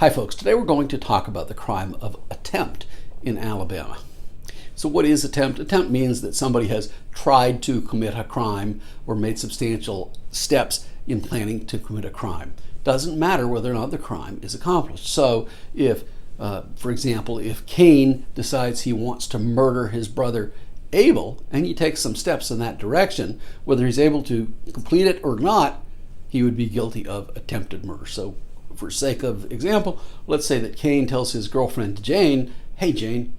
Hi folks, today we're going to talk about the crime of attempt in Alabama. So what is attempt? Attempt means that somebody has tried to commit a crime or made substantial steps in planning to commit a crime. Doesn't matter whether or not the crime is accomplished. So if, for example, if Cain decides he wants to murder his brother Abel and he takes some steps in that direction, whether he's able to complete it or not, he would be guilty of attempted murder. So for sake of example, let's say that Cain tells his girlfriend Jane, hey Jane,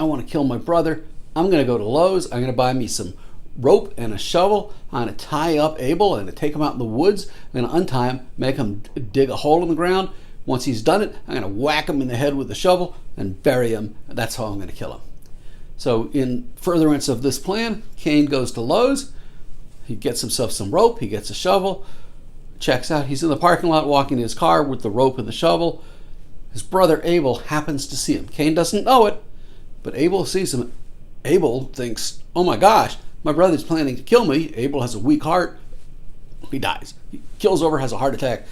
I want to kill my brother. I'm going to go to Lowe's. I'm going to buy me some rope and a shovel. I'm going to tie up Abel. I'm going to take him out in the woods. I'm going to untie him, make him dig a hole in the ground. Once he's done it, I'm going to whack him in the head with the shovel and bury him. That's how I'm going to kill him. So in furtherance of this plan, Cain goes to Lowe's. He gets himself some rope. He gets a shovel. Checks out. He's in the parking lot walking his car with the rope and the shovel. His brother Abel happens to see him. Cain doesn't know it, but Abel sees him. Abel thinks, oh my gosh, my brother's planning to kill me. Abel has a weak heart. He dies. He kills over, has a heart attack,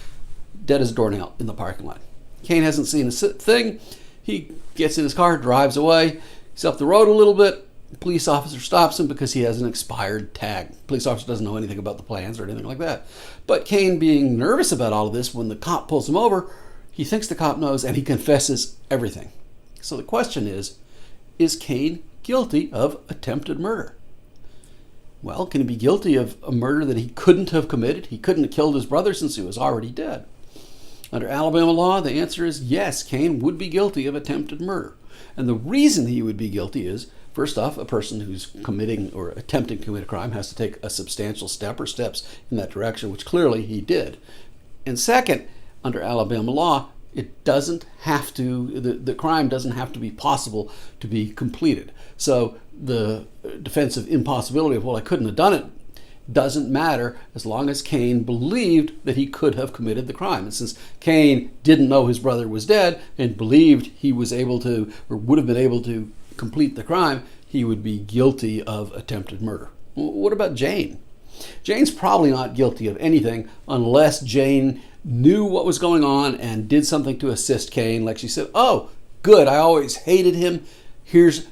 dead as a doornail in the parking lot. Cain hasn't seen a thing. He gets in his car, drives away. He's up the road a little bit. The police officer stops him because he has an expired tag. The police officer doesn't know anything about the plans or anything like that. But Cain, being nervous about all of this, when the cop pulls him over, he thinks the cop knows and he confesses everything. So the question is Cain guilty of attempted murder? Well, can he be guilty of a murder that he couldn't have committed? He couldn't have killed his brother since he was already dead. Under Alabama law, the answer is yes, Cain would be guilty of attempted murder. And the reason he would be guilty is, first off, a person who's committing or attempting to commit a crime has to take a substantial step or steps in that direction, which clearly he did. And second, under Alabama law, it doesn't have to, the crime doesn't have to be possible to be completed. So the defense of impossibility of, well, I couldn't have done it, doesn't matter as long as Cain believed that he could have committed the crime. And since Cain didn't know his brother was dead and believed he was able to, or would have been able to complete the crime, he would be guilty of attempted murder. What about Jane? Jane's probably not guilty of anything unless Jane knew what was going on and did something to assist Cain. Like she said, oh, good, I always hated him. Here's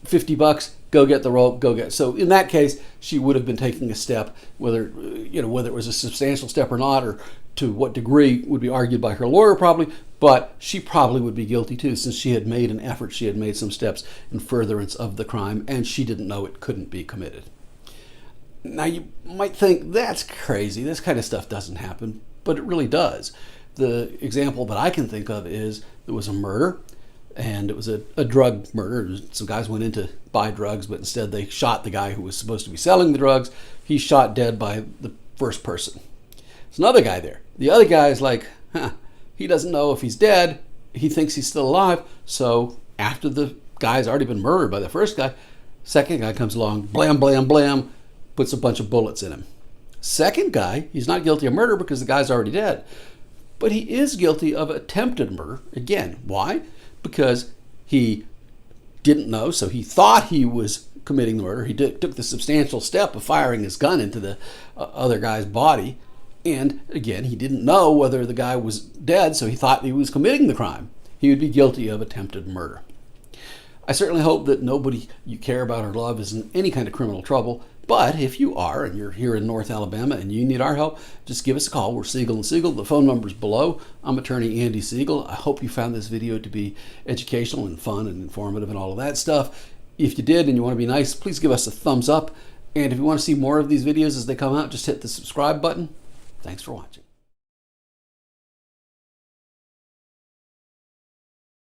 $50. Go get the rope, go get. So in that case, she would have been taking a step, whether it was a substantial step or not, or to what degree would be argued by her lawyer probably, but she probably would be guilty too, since she had made an effort, she had made some steps in furtherance of the crime, and she didn't know it couldn't be committed. Now you might think, that's crazy, this kind of stuff doesn't happen, but it really does. The example that I can think of is there was a murder, and it was a drug murder. Some guys went in to buy drugs, but instead they shot the guy who was supposed to be selling the drugs. He's shot dead by the first person. There's another guy there. The other guy is like, he doesn't know if he's dead. He thinks he's still alive. So after the guy's already been murdered by the first guy, second guy comes along, blam, blam, blam, puts a bunch of bullets in him. Second guy, he's not guilty of murder because the guy's already dead. But he is guilty of attempted murder. Again, why? Because he didn't know, so he thought he was committing the murder. He took the substantial step of firing his gun into the other guy's body. And again, he didn't know whether the guy was dead, so he thought he was committing the crime. He would be guilty of attempted murder. I certainly hope that nobody you care about or love is in any kind of criminal trouble. But if you are, and you're here in North Alabama and you need our help, just give us a call. We're Siegel & Siegel. The phone number's below. I'm attorney Andy Siegel. I hope you found this video to be educational and fun and informative and all of that stuff. If you did and you want to be nice, please give us a thumbs up. And if you want to see more of these videos as they come out, just hit the subscribe button. Thanks for watching.